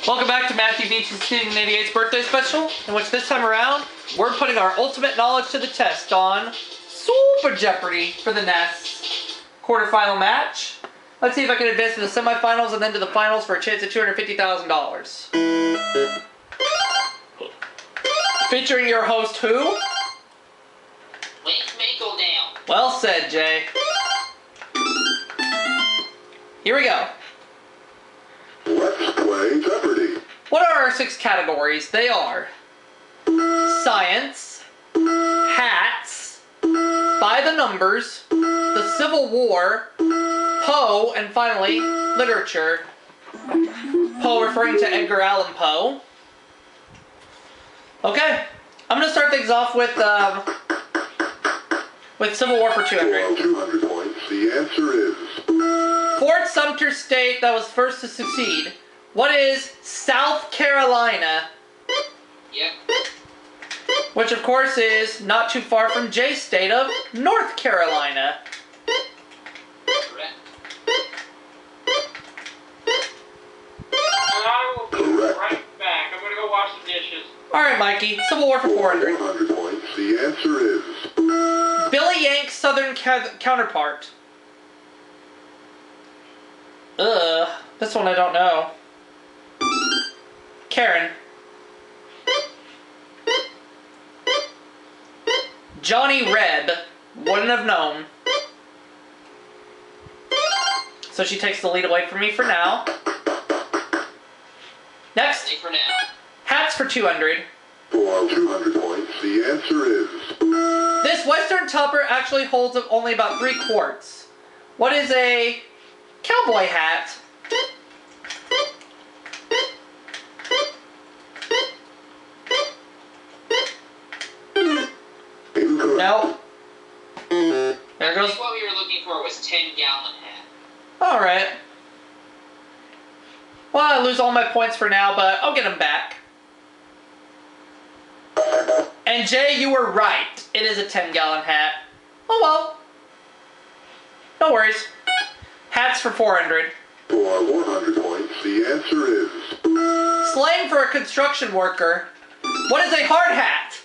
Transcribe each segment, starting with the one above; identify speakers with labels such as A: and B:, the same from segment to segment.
A: Welcome back to MathewV21688's birthday special, in which this time around, we're putting our ultimate knowledge to the test on Super Jeopardy for the NES quarterfinal match. Let's see if I can advance to the semifinals and then to the finals for a chance at $250,000. Featuring your host, who?
B: Wait, Michael down.
A: Well said, Jay. Here we go.
C: Let's play Jeopardy!
A: What are our 6 categories? They are science, hats, by the numbers, the Civil War, Poe, and finally, literature. Poe referring to Edgar Allan Poe. Okay, I'm going to start things off with Civil War for 200.
C: 200 points. The answer is
A: Fort Sumter State that was first to succeed. What is South Carolina?
B: Yep.
A: Which of course is not too far from Jay's state of North Carolina.
B: Correct.
D: I will be right back. I'm gonna go wash the dishes.
A: Alright, Mikey. Civil War for 400.
C: 400 points. The answer is
A: Billy Yank's southern counterpart. This one I don't know. Karen. Johnny Reb. Wouldn't have known. So she takes the lead away from me for now. Next.
B: Stay for now.
A: Hats for 200.
C: for 200 points. The answer is
A: This Western topper actually holds only about 3 quarts. What is a cowboy hat?
C: incorrect.
A: No. There
B: I
A: goes.
B: think what we were looking for was 10-gallon hat.
A: Alright. Well, I lose all my points for now, but I'll get them back. And Jay, you were right. It is a 10-gallon hat. Oh well. No worries. Hats for 400.
C: For 100 points. The answer is
A: Slang for a construction worker. What is a hard hat?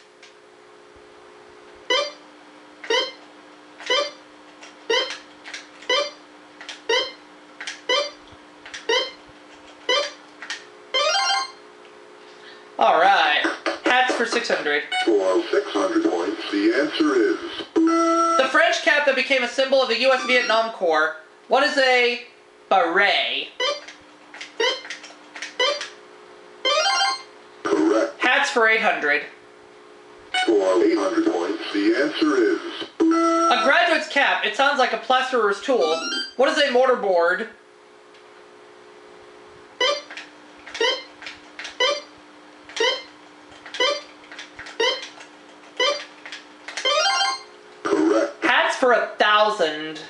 A: Alright. Hats for 600.
C: for 600 points. The answer is
A: The French cap that became a symbol of the U.S. Vietnam Corps. What is a beret?
C: correct.
A: Hats for 800.
C: For 800 points. The answer is
A: A graduate's cap. It sounds like a plasterer's tool. What is a mortarboard?
C: correct.
A: Hats for 1,000.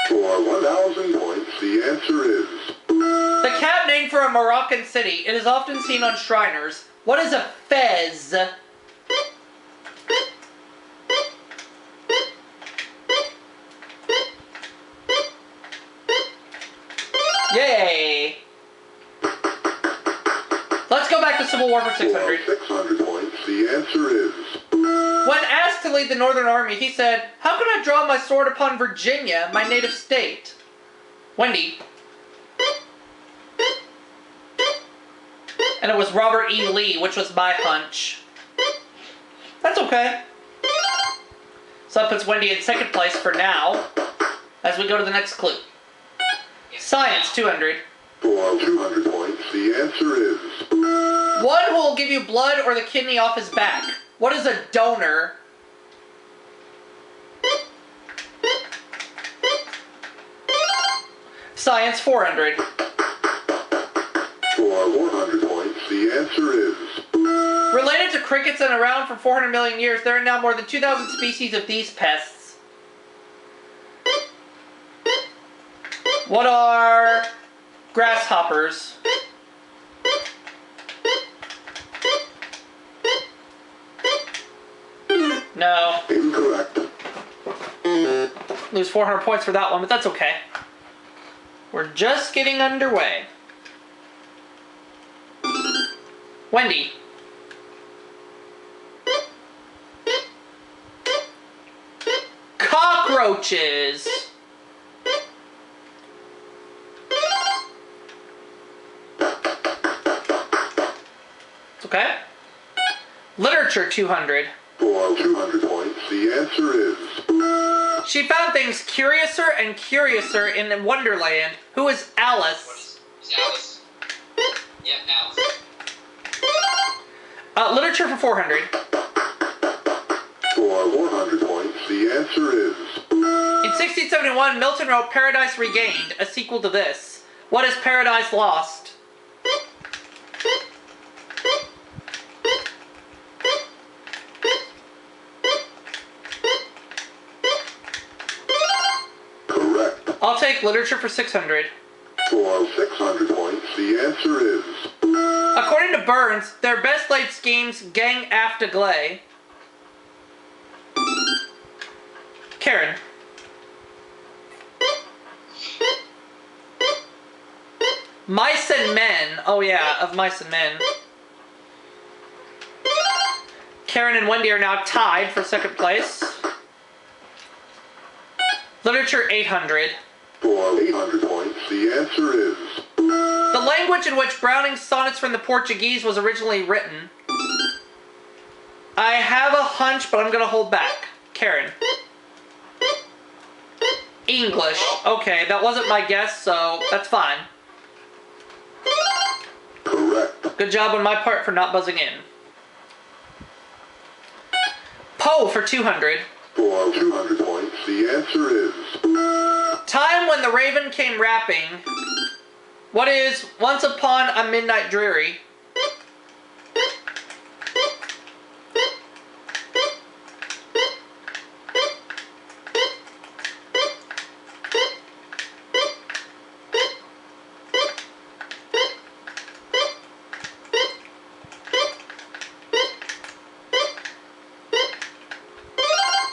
C: For 1,000 points. The answer is
A: The cap named for a Moroccan city. It is often seen on Shriners. What is a fez? Yay! Let's go back to Civil War for
C: for
A: 600.
C: 600 points. The answer is
A: When asked to lead the Northern Army, he said, "How can I draw my sword upon Virginia, my native state?" Wendy. And it was Robert E. Lee, which was my hunch. That's okay. So that puts Wendy in second place for now, as we go to the next clue. Science, 200.
C: for 200 points. The answer is
A: One who will give you blood or the kidney off his back. What is a donor? Science, 400.
C: for 100 points. The answer is
A: Related to crickets and around for 400 million years, there are now more than 2,000 species of these pests. What are grasshoppers? No.
C: incorrect.
A: Lose 400 points for that one, but that's okay. We're just getting underway. Wendy. Cockroaches. It's okay. Literature 200.
C: For 200 points, the answer is...
A: She found things curiouser and curiouser in Wonderland. Who is Alice?
B: Is Alice? Yep, Alice.
A: Literature for 400.
C: For 400 points, the answer is...
A: In 1671, Milton wrote Paradise Regained, a sequel to this. What is Paradise Lost?
C: Correct.
A: I'll take literature for 600.
C: For 600 points, the answer is...
A: According to Burns, their best laid schemes gang after glay. Karen. Mice and Men. Oh yeah, of Mice and Men. Karen and Wendy are now tied for second place. Literature 800.
C: For 800 points, the answer is...
A: The language in which Browning's sonnets from the Portuguese was originally written. I have a hunch, but I'm going to hold back. Karen. English. Okay, that wasn't my guess, so that's fine.
C: Correct.
A: Good job on my part for not buzzing in. Poe for 200.
C: For 200 points, the answer is...
A: Time when the raven came rapping. What is Once Upon a Midnight Dreary?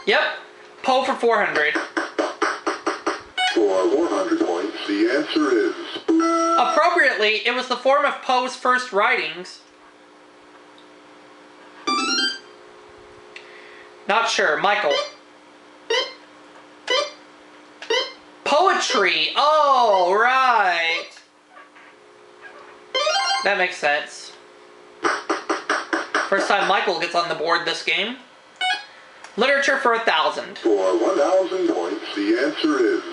A: Yep. Poe for 400.
C: For 400 points, the answer is...
A: Appropriately, it was the form of Poe's first writings. Not sure. Michael. Poetry. Oh, right. That makes sense. First time Michael gets on the board this game. Literature for 1,000.
C: For 1,000 points, the answer is...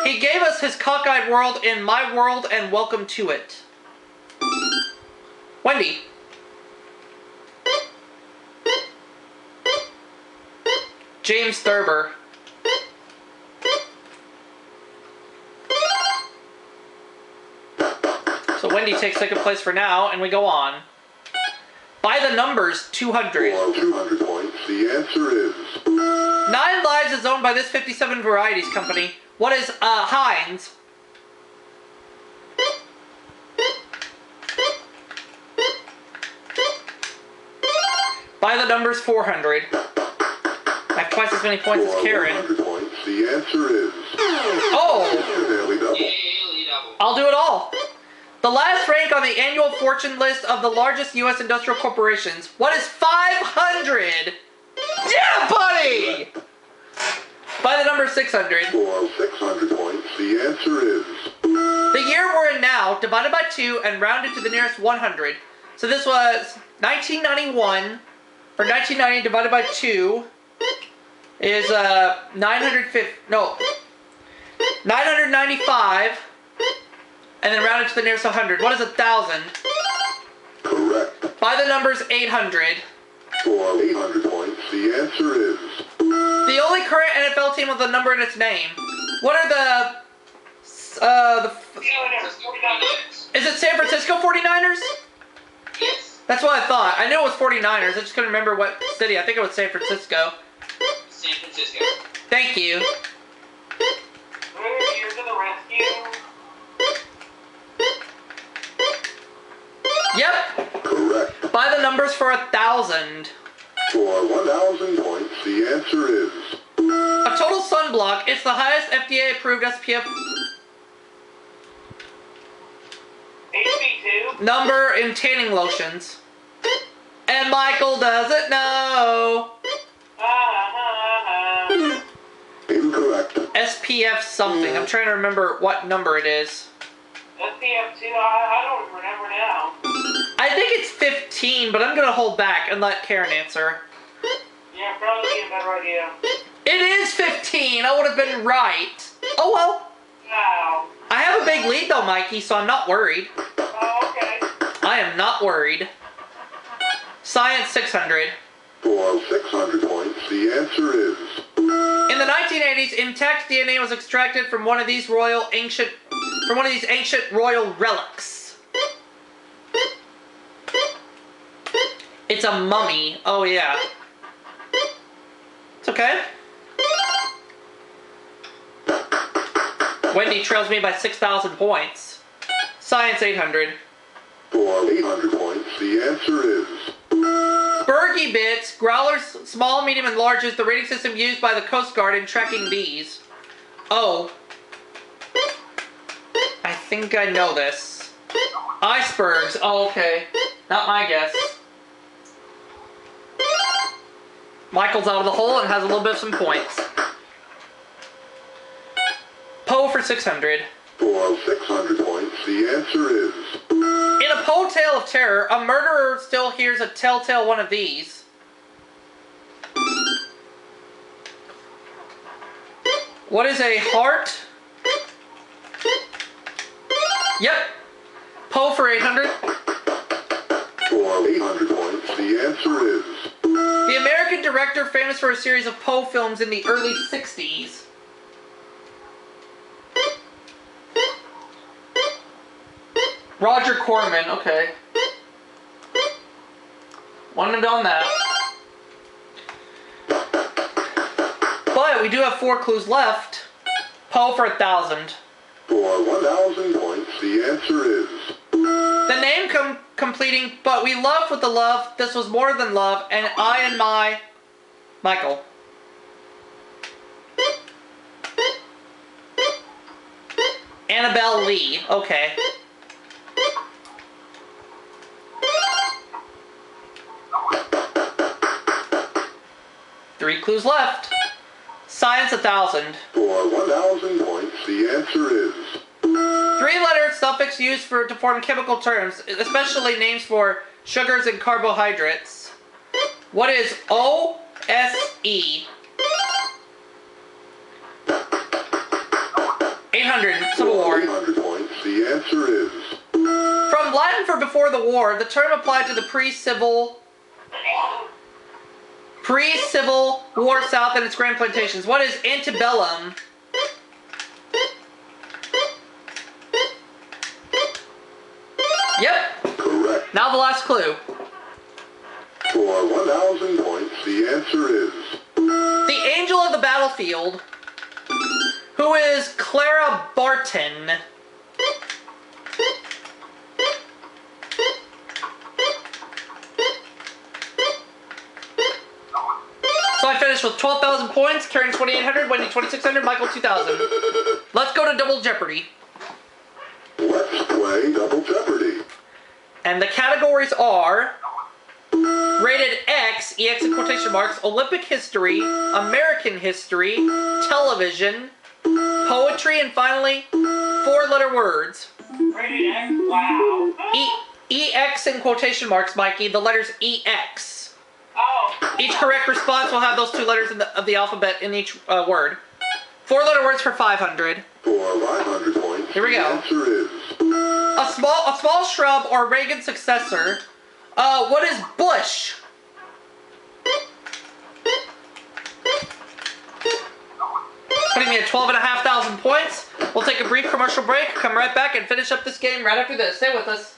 A: He gave us his cockeyed world in My World and Welcome to It. Wendy. James Thurber. So Wendy takes second place for now, and we go on. By the numbers, 200.
C: For 200 points, the answer is...
A: 9 Lives is owned by this 57 Varieties company. What is Heinz? By the numbers, 400. I have twice as many points as Karen.
C: 100 points, the answer is...
A: Oh!
C: Nearly double.
B: Daily double.
A: I'll do it all. The last rank on the annual fortune list of the largest U.S. industrial corporations. What is 500? Yeah, buddy! By the number 600.
C: For 600 points, the answer is...
A: The year we're in now, divided by 2 and rounded to the nearest 100. So this was 1991, or 1990 divided by 2 is 995, and then rounded to the nearest 100. What is 1,000?
C: Correct.
A: By the numbers 800.
C: For 800 points, the answer is...
A: The only current NFL team with a number in its name. What are the is it San Francisco 49ers?
B: Yes.
A: That's what I thought. I knew it was 49ers. I just couldn't remember what city. I think it was San Francisco.
B: San Francisco.
A: Thank you.
D: Here to the rescue.
A: Yep.
C: Correct.
A: By the numbers for 1,000.
C: For 1,000 points, the answer is...
A: A total sunblock. It's the highest FDA approved SPF.
D: HB2.
A: number in tanning lotions. And Michael doesn't know.
C: Incorrect.
A: SPF something. I'm trying to remember what number it is.
D: SPF2, I don't remember now.
A: I think it's 15, but I'm going to hold back and let Karen answer.
D: Yeah, probably be a better idea.
A: It is 15. I would have been right. Oh well.
D: Wow.
A: I have a big lead though, Mikey, so I'm not worried.
D: Oh, okay.
A: I am not worried. Science 600.
C: For 600 points, the answer is...
A: In the 1980s, intact DNA was extracted from one of these ancient royal relics. It's a mummy. Oh yeah. It's okay. Wendy trails me by 6,000 points. Science 800.
C: For 800 points, the answer is...
A: Bergy bits, growlers, small, medium, and large is the rating system used by the Coast Guard in tracking bees. Oh. I think I know this. Icebergs. Oh, okay. Not my guess. Michael's out of the hole and has a little bit of some points. Poe for 600.
C: For 600 points, the answer is...
A: In a Poe tale of terror, a murderer still hears a telltale one of these. What is a heart? Yep. Poe for 800.
C: For 800 points, the answer is...
A: The American director famous for a series of Poe films in the early 60s. Roger Corman, okay. Wouldn't have done that. But we do have 4 clues left. Poe for 1,000.
C: For 1,000 points, the answer is...
A: The name completing, but we loved with the love, this was more than love, and I and my... Michael. Annabelle Lee, okay. Three clues left. Science 1,000.
C: For 1,000 points, the answer is...
A: 3-letter suffix used to form chemical terms, especially names for sugars and carbohydrates. What is O-S-E? 800, Civil War.
C: 800 points, the answer is...
A: From Latin for before the war, the term applied to the pre-Civil War South and its grand plantations. What is antebellum? Yep.
C: Correct.
A: Now the last clue.
C: For 1,000 points, the answer is...
A: The angel of the battlefield, who is Clara Barton. So I finished with 12,000 points, Karen 2,800, Wendy 2,600, Michael 2,000. Let's go to Double Jeopardy.
C: Let's play Double Jeopardy.
A: And the categories are rated X, EX in quotation marks, Olympic history, American history, television, poetry, and finally, 4-letter words.
D: Rated X? Wow.
A: EX in quotation marks, Mikey, the letters EX.
D: Oh.
A: Each correct response will have those 2 letters of the alphabet in each word. 4-letter words for 500.
C: For 500 points,
A: Here we go.
C: the answer is...
A: A small shrub or Reagan's successor. What is bush? Putting me at 12,500 points. We'll take a brief commercial break, come right back and finish up this game right after this. Stay with us.